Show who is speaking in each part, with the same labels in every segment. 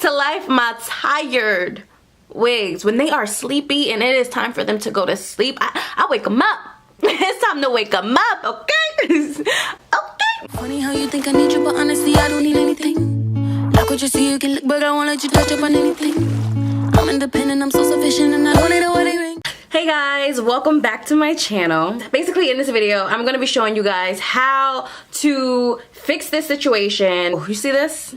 Speaker 1: to life my tired wigs. When they are sleepy and it is time for them to go to sleep, I wake them up. It's time to wake them up, okay? Okay.
Speaker 2: Funny how you think I need you, but honestly I don't need anything. I could just see you can look, but I won't let you touch up on anything. I'm independent, I'm so sufficient, and I don't need a wedding ring.
Speaker 1: Hey guys, welcome back to my channel. Basically in this video, I'm gonna be showing you guys how to fix this situation. Oh, you see this?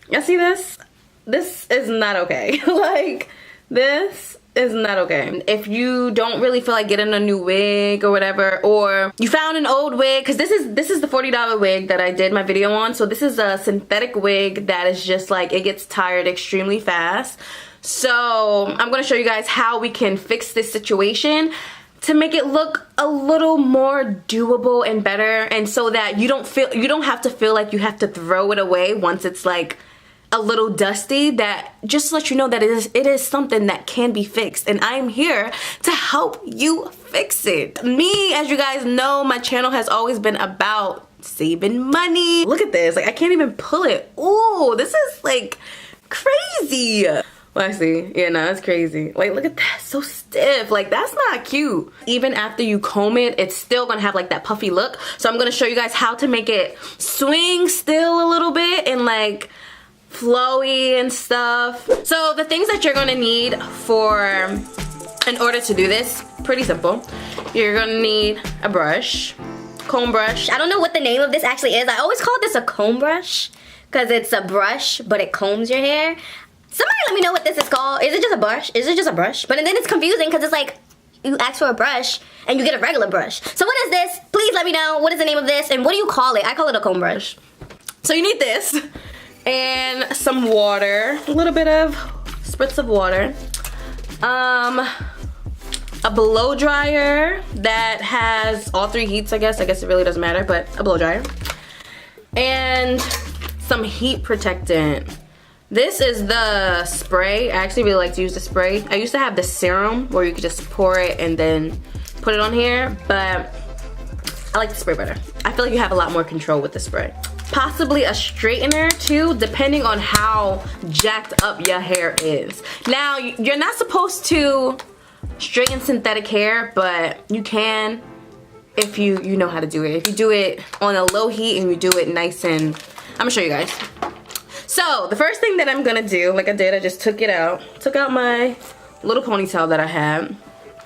Speaker 1: Y'all see this? This is not okay. Like, this is not okay. If you don't really feel like getting a new wig or whatever, or you found an old wig, because this is the $40 wig that I did my video on. So this is a synthetic wig that is just like, it gets tired extremely fast. So I'm going to show you guys how we can fix this situation to make it look a little more doable and better, and so that you don't have to feel like you have to throw it away once it's like a little dusty. That just to let you know that it is something that can be fixed, and I'm here to help you fix it. Me, as you guys know, my channel has always been about saving money. Look at this, like I can't even pull it. Ooh, this is like crazy. Well, I see. Yeah, no, that's crazy. Like, look at that. So stiff. Like, that's not cute. Even after you comb it, it's still gonna have like that puffy look. So I'm gonna show you guys how to make it swing still a little bit and like flowy and stuff. So the things that you're gonna need in order to do this, pretty simple. You're gonna need a brush, comb brush.
Speaker 3: I don't know what the name of this actually is. I always call this a comb brush because it's a brush, but it combs your hair. Somebody let me know what this is called. Is it just a brush? Is it just a brush? But then it's confusing because it's like you ask for a brush and you get a regular brush. So what is this? Please let me know. What is the name of this? And what do you call it? I call it a comb brush.
Speaker 1: So you need this and some water, a little bit of spritz of water, a blow dryer that has all three heats, I guess it really doesn't matter, but a blow dryer, and some heat protectant. This is the spray. I actually really like to use the spray. I used to have the serum where you could just pour it and then put it on here, but I like the spray better. I feel like you have a lot more control with the spray. Possibly a straightener too, depending on how jacked up your hair is. Now, you're not supposed to straighten synthetic hair, but you can if you know how to do it. If you do it on a low heat and you do it nice and... I'm gonna show you guys. So the first thing that I'm gonna do, like I did, I just took out my little ponytail that I had.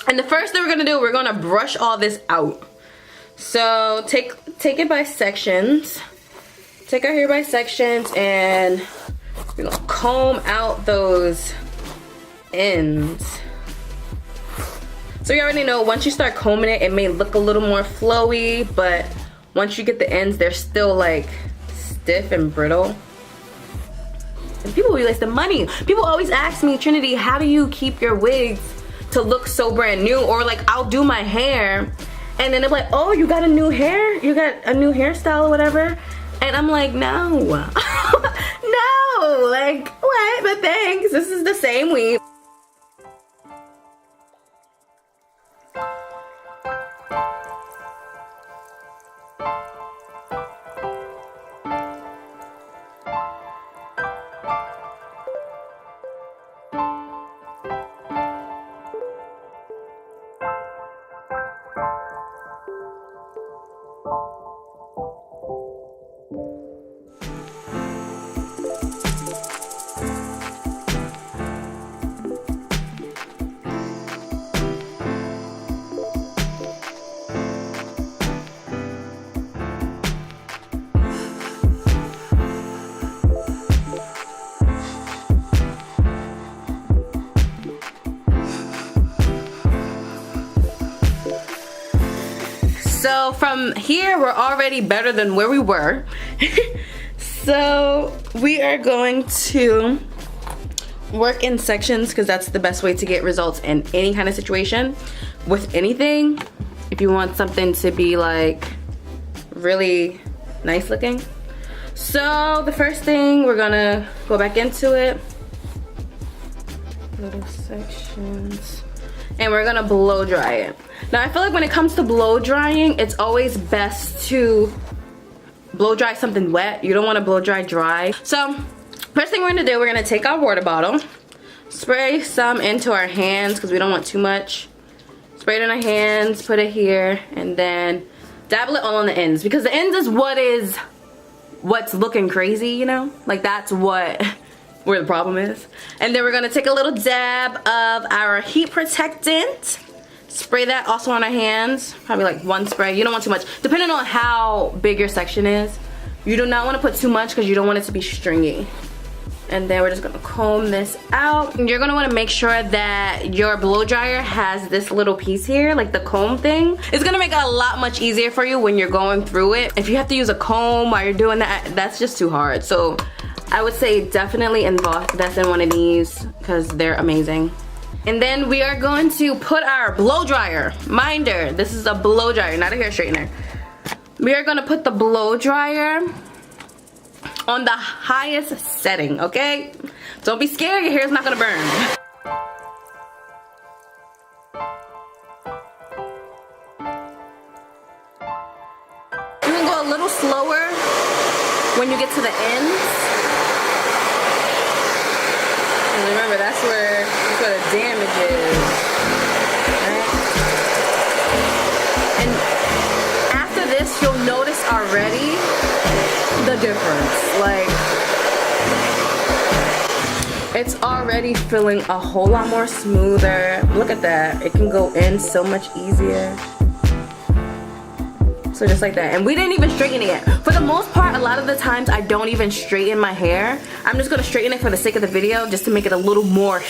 Speaker 1: And the first thing we're gonna do, we're gonna brush all this out. So take it by sections. Take our hair by sections and we're gonna comb out those ends. So you already know, once you start combing it, it may look a little more flowy, but once you get the ends, they're still like stiff and brittle. And people be wasting money. People always ask me, Trinity, how do you keep your wigs to look so brand new? Or like, I'll do my hair and then they're like, oh, you got a new hair? You got a new hairstyle or whatever? And I'm like, no. No, like, what? But thanks, this is the same weave. So from here, we're already better than where we were. So we are going to work in sections because that's the best way to get results in any kind of situation with anything. If you want something to be like really nice looking. So the first thing, we're gonna go back into it. Little sections. And we're gonna blow dry it. Now I feel like when it comes to blow drying, it's always best to blow dry something wet. You don't want to blow dry dry. So First thing we're gonna do, we're gonna take our water bottle, spray some into our hands because we don't want too much. Spray it in our hands, put it here, and then dabble it all on the ends, because the ends is what's looking crazy, you know? Like that's where the problem is. And then we're gonna take a little dab of our heat protectant. Spray that also on our hands, probably like one spray. You don't want too much, depending on how big your section is. You do not want to put too much because you don't want it to be stringy. And then we're just gonna comb this out. You're gonna want to make sure that your blow dryer has this little piece here, like the comb thing. It's gonna make it a lot much easier for you when you're going through it. If you have to use a comb while you're doing that, that's just too hard. So I would say definitely invest in one of these because they're amazing. And then we are going to put our blow dryer. Minder, this is a blow dryer, not a hair straightener. We are gonna put the blow dryer on the highest setting, okay? Don't be scared, your hair's not gonna burn. You can go a little slower when you get to the ends. And remember, that's where the damage is, right? And after this, you'll notice already the difference. Like, it's already feeling a whole lot more smoother. Look at that. It can go in so much easier. So just like that. And we didn't even straighten it yet. For the most part, a lot of the times I don't even straighten my hair. I'm just gonna straighten it for the sake of the video, just to make it a little more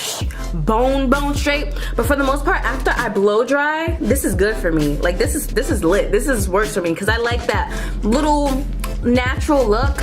Speaker 1: bone straight. But for the most part, after I blow dry, this is good for me. Like this is lit. This works for me because I like that little natural look.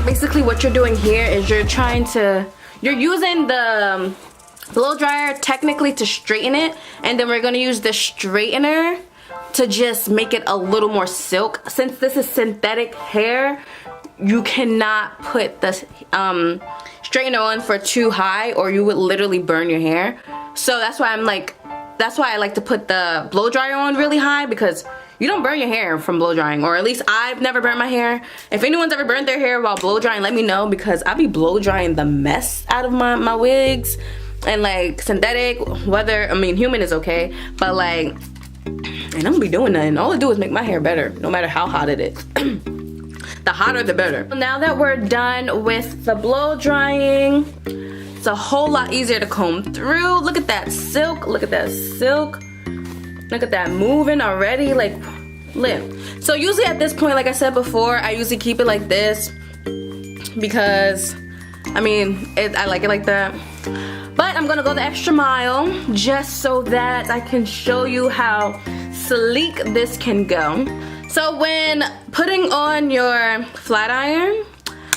Speaker 1: Basically what you're doing here is you're using the blow dryer technically to straighten it, and then we're going to use the straightener to just make it a little more silk. Since this is synthetic hair, you cannot put the straightener on for too high or you would literally burn your hair. So that's why I like to put the blow dryer on really high, because you don't burn your hair from blow drying, or at least I've never burned my hair. If anyone's ever burned their hair while blow drying, let me know, because I be blow drying the mess out of my wigs. And like synthetic, human is okay, but like, and I don't be doing nothing. All I do is make my hair better, no matter how hot it is. The hotter the better. Now that we're done with the blow drying, it's a whole lot easier to comb through. Look at that silk, look at that silk. Look at that moving already, like lit. So usually at this point, like I said before, I usually keep it like this because I like it like that. But I'm gonna go the extra mile just so that I can show you how sleek this can go. So when putting on your flat iron,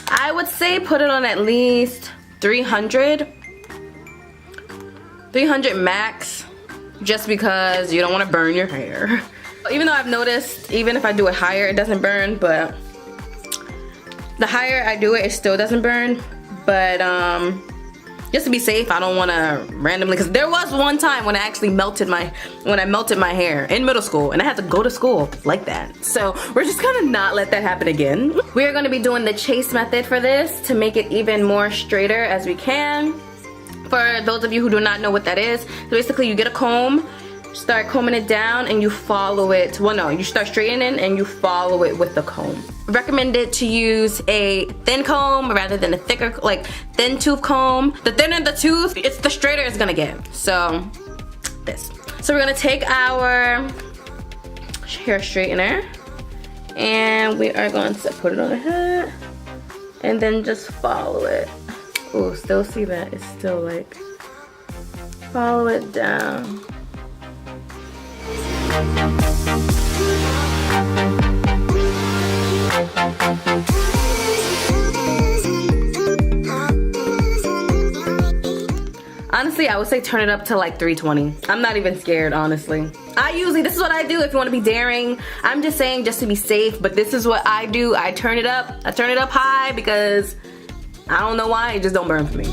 Speaker 1: I would say put it on at least 300 max, just because you don't want to burn your hair. Even though I've noticed, even if I do it higher, it doesn't burn, but the higher I do it, it still doesn't burn. But just to be safe, I don't want to randomly, because there was one time when I actually melted my hair in middle school, and I had to go to school like that. So we're just gonna not let that happen again. We are gonna be doing the chase method for this to make it even more straighter as we can. For those of you who do not know what that is, so basically you get a comb, start combing it down, and you follow it. Well, no, you start straightening and you follow it with the comb. Recommended to use a thin comb rather than a thicker, like thin tooth comb. The thinner the tooth, it's the straighter it's gonna get. So this. So we're gonna take our hair straightener and we are going to put it on the head and then just follow it. Oh, still see that? It's still like, follow it down. Honestly, I would say turn it up to like 320. I'm not even scared, honestly. This is what I do if you want to be daring. I'm just saying just to be safe, but this is what I do. I turn it up. I turn it up high because I don't know why, it just don't burn for me.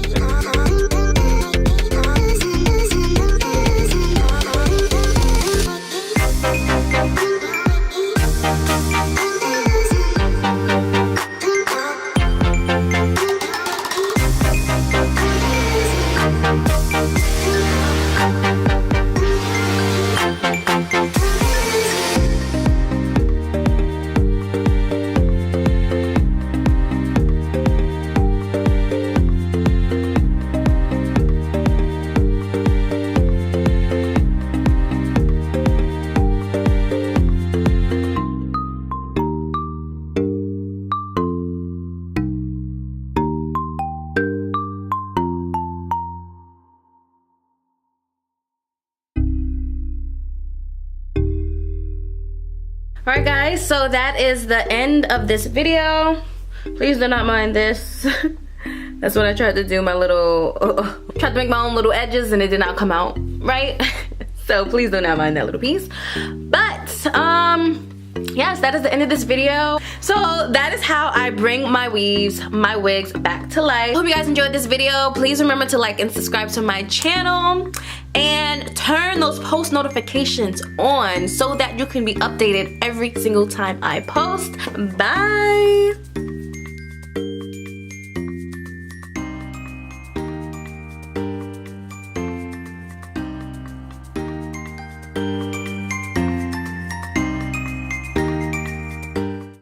Speaker 1: Alright guys, so that is the end of this video. Please do not mind this. That's when I tried to do my little, tried to make my own little edges and it did not come out right. So please do not mind that little piece. But, yes, that is the end of this video. So that is how I bring my weaves, my wigs back to life. Hope you guys enjoyed this video. Please remember to like and subscribe to my channel and turn those post notifications on so that you can be updated every single time I post. Bye.